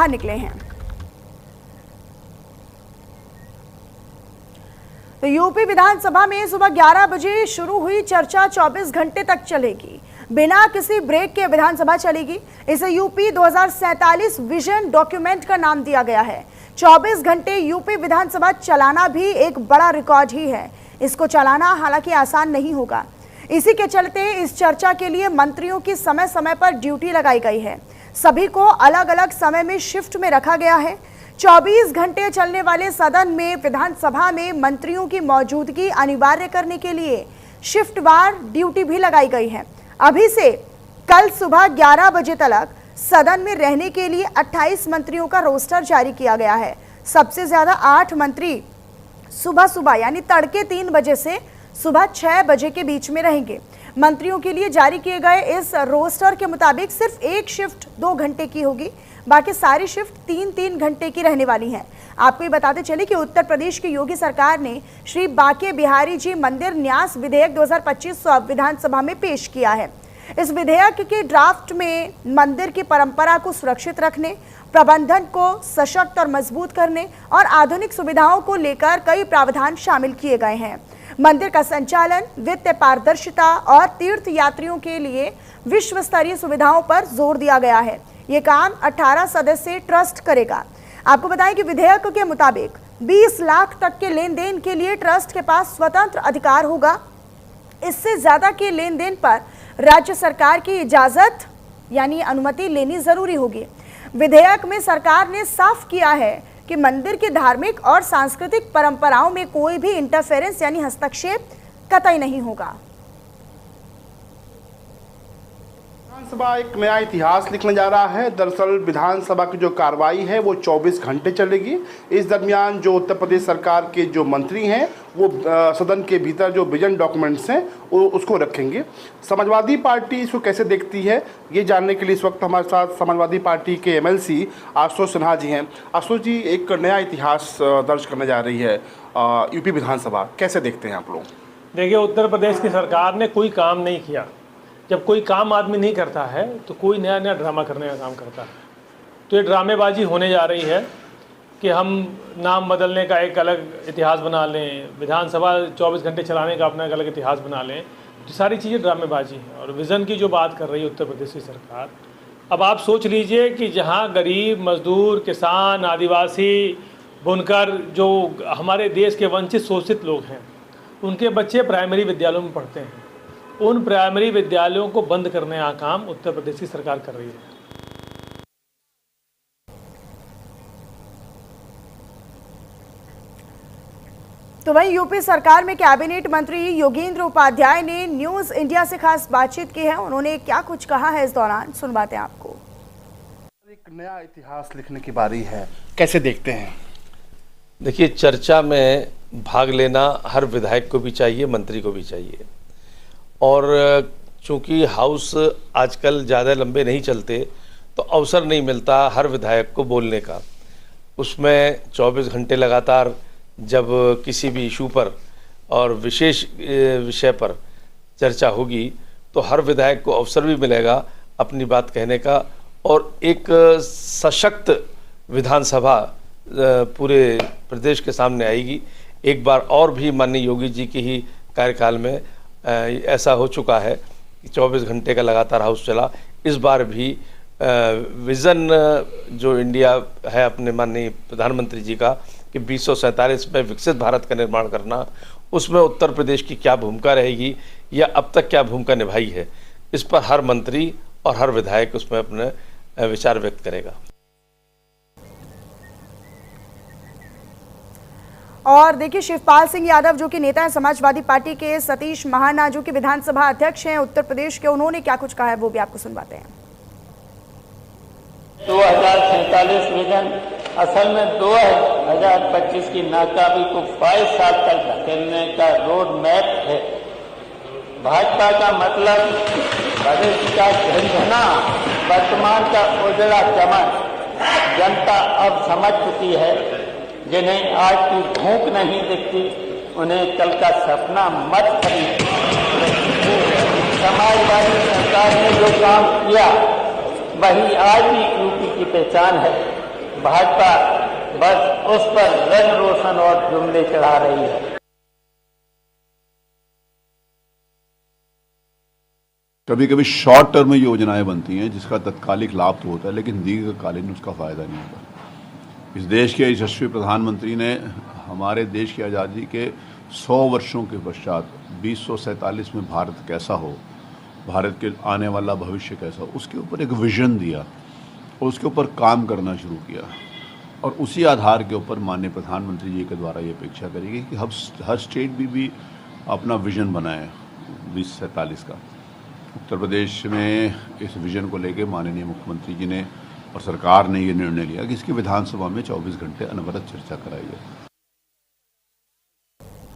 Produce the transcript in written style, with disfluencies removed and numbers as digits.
निकले हैं। तो यूपी विधानसभा में सुबह 11 बजे शुरू हुई चर्चा 24 घंटे तक चलेगी। बिना किसी ब्रेक के विधानसभा चलेगी। इसे यूपी 2047 विजन डॉक्यूमेंट का नाम दिया गया है। 24 घंटे यूपी विधानसभा चलाना भी एक बड़ा रिकॉर्ड ही है। इसको चलाना हालांकि आसान नहीं होगा। इसी के चलते इस चर्चा के लिए मंत्रियों की समय समय पर ड्यूटी लगाई गई है। सभी को अलग अलग समय में शिफ्ट में रखा गया है। 24 घंटे चलने वाले सदन में विधानसभा में मंत्रियों की मौजूदगी अनिवार्य करने के लिए शिफ्टवार ड्यूटी भी लगाई गई है। अभी से कल सुबह 11 बजे तक सदन में रहने के लिए 28 मंत्रियों का रोस्टर जारी किया गया है। सबसे ज्यादा 8 मंत्री सुबह यानी तड़के 3 बजे से सुबह 6 बजे के बीच में रहेंगे। मंत्रियों के लिए जारी किए गए इस रोस्टर के मुताबिक सिर्फ एक शिफ्ट 2 घंटे की होगी, बाकी सारी शिफ्ट 3-3 घंटे की रहने वाली हैं। आपको ये बताते चले कि उत्तर प्रदेश की योगी सरकार ने श्री बांके बिहारी जी मंदिर न्यास विधेयक 2025 विधानसभा में पेश किया है। इस विधेयक के ड्राफ्ट में मंदिर की परंपरा को सुरक्षित रखने, प्रबंधन को सशक्त और मजबूत करने और आधुनिक सुविधाओं को लेकर कई प्रावधान शामिल किए गए हैं। मंदिर का संचालन, वित्तीय पारदर्शिता और तीर्थ यात्रियों के लिए विश्व स्तरीय सुविधाओं पर जोर दिया गया है। ये काम 18 सदस्यीय ट्रस्ट करेगा। आपको बताएं कि विधेयक के मुताबिक 20 लाख तक के लेन देन के लिए ट्रस्ट के पास स्वतंत्र अधिकार होगा। इससे ज्यादा के लेन देन पर राज्य सरकार की इजाजत यानी अनुमति लेनी जरूरी होगी। विधेयक में सरकार ने साफ किया है कि मंदिर की धार्मिक और सांस्कृतिक परंपराओं में कोई भी इंटरफेरेंस यानी हस्तक्षेप कतई नहीं होगा। विधानसभा एक नया इतिहास लिखने जा रहा है। दरअसल विधानसभा की जो कार्रवाई है वो 24 घंटे चलेगी। इस दरमियान जो उत्तर प्रदेश सरकार के जो मंत्री हैं वो सदन के भीतर जो विजन डॉक्यूमेंट्स हैं वो उसको रखेंगे। समाजवादी पार्टी इसको कैसे देखती है ये जानने के लिए इस वक्त हमारे साथ समाजवादी पार्टी के एमएलसी आशुतोष सिन्हा जी हैं। आशुतोष जी, एक नया इतिहास दर्ज करने जा रही है यूपी विधानसभा, कैसे देखते हैं आप लोग? देखिए, उत्तर प्रदेश की सरकार ने कोई काम नहीं किया। जब कोई काम आदमी नहीं करता है तो कोई नया नया ड्रामा करने का काम करता है। तो ये ड्रामेबाजी होने जा रही है कि हम नाम बदलने का एक अलग इतिहास बना लें, विधानसभा 24 घंटे चलाने का अपना एक अलग इतिहास बना लें। तो सारी चीज़ें ड्रामेबाजी हैं। और विज़न की जो बात कर रही है उत्तर प्रदेश की सरकार, अब आप सोच लीजिए कि जहाँ गरीब, मजदूर, किसान, आदिवासी, बुनकर, जो हमारे देश के वंचित शोषित लोग हैं, उनके बच्चे प्राइमरी विद्यालयों में पढ़ते हैं। उन प्राइमरी विद्यालयों को बंद करने का काम उत्तर प्रदेश की सरकार कर रही है। तो वहीं यूपी सरकार में कैबिनेट मंत्री योगेंद्र उपाध्याय ने न्यूज इंडिया से खास बातचीत की है। उन्होंने क्या कुछ कहा है इस दौरान, सुनवाते हैं आपको। एक नया इतिहास लिखने की बारी है, कैसे देखते हैं? देखिए, चर्चा में भाग लेना हर विधायक को भी चाहिए, मंत्री को भी चाहिए। और चूंकि हाउस आजकल ज़्यादा लंबे नहीं चलते तो अवसर नहीं मिलता हर विधायक को बोलने का। उसमें 24 घंटे लगातार जब किसी भी इशू पर और विशेष विषय पर चर्चा होगी तो हर विधायक को अवसर भी मिलेगा अपनी बात कहने का। और एक सशक्त विधानसभा पूरे प्रदेश के सामने आएगी। एक बार और भी माननीय योगी जी की ही कार्यकाल में ऐसा हो चुका है कि 24 घंटे का लगातार हाउस चला। इस बार भी विज़न जो इंडिया है अपने माननीय प्रधानमंत्री जी का कि 2047 में विकसित भारत का निर्माण करना, उसमें उत्तर प्रदेश की क्या भूमिका रहेगी या अब तक क्या भूमिका निभाई है, इस पर हर मंत्री और हर विधायक उसमें अपने विचार व्यक्त करेगा। और देखिए, शिवपाल सिंह यादव जो कि नेता है समाजवादी पार्टी के, सतीश महाना जो कि विधानसभा अध्यक्ष हैं उत्तर प्रदेश के, उन्होंने क्या कुछ कहा है वो भी आपको सुनवाते हैं। 2047 विजन असल में 2025 की नाकाबी को 22 साल तक धकेलने का रोड मैप है। भाजपा का मतलब भविष्य का झंझना, वर्तमान का उजड़ा चमन जनता अब समझ चुकी है। जिन्हें आज की भूख नहीं दिखती उन्हें कल का सपना मत खरीद। समाजवादी सरकार ने जो काम किया वही आज भी यूपी की पहचान है। भाजपा बस उस पर रंग रोशन और जुमले चढ़ा रही है। कभी कभी शॉर्ट टर्म योजनाएं बनती हैं जिसका तत्कालिक लाभ तो होता है, लेकिन दीर्घकालीन उसका फायदा नहीं होता। इस देश के यशस्वी प्रधानमंत्री ने हमारे देश की आज़ादी के 100 वर्षों के पश्चात 2047 में भारत कैसा हो, भारत के आने वाला भविष्य कैसा हो, उसके ऊपर एक विजन दिया और उसके ऊपर काम करना शुरू किया। और उसी आधार के ऊपर माननीय प्रधानमंत्री जी के द्वारा ये अपेक्षा करेगी कि हर स्टेट भी अपना विजन बनाए 2047 का। उत्तर प्रदेश में इस विजन को लेकर माननीय मुख्यमंत्री जी ने और सरकार ने ये निर्णय लिया कि इसकी विधानसभा में 24 घंटे अनवरत चर्चा कराई है।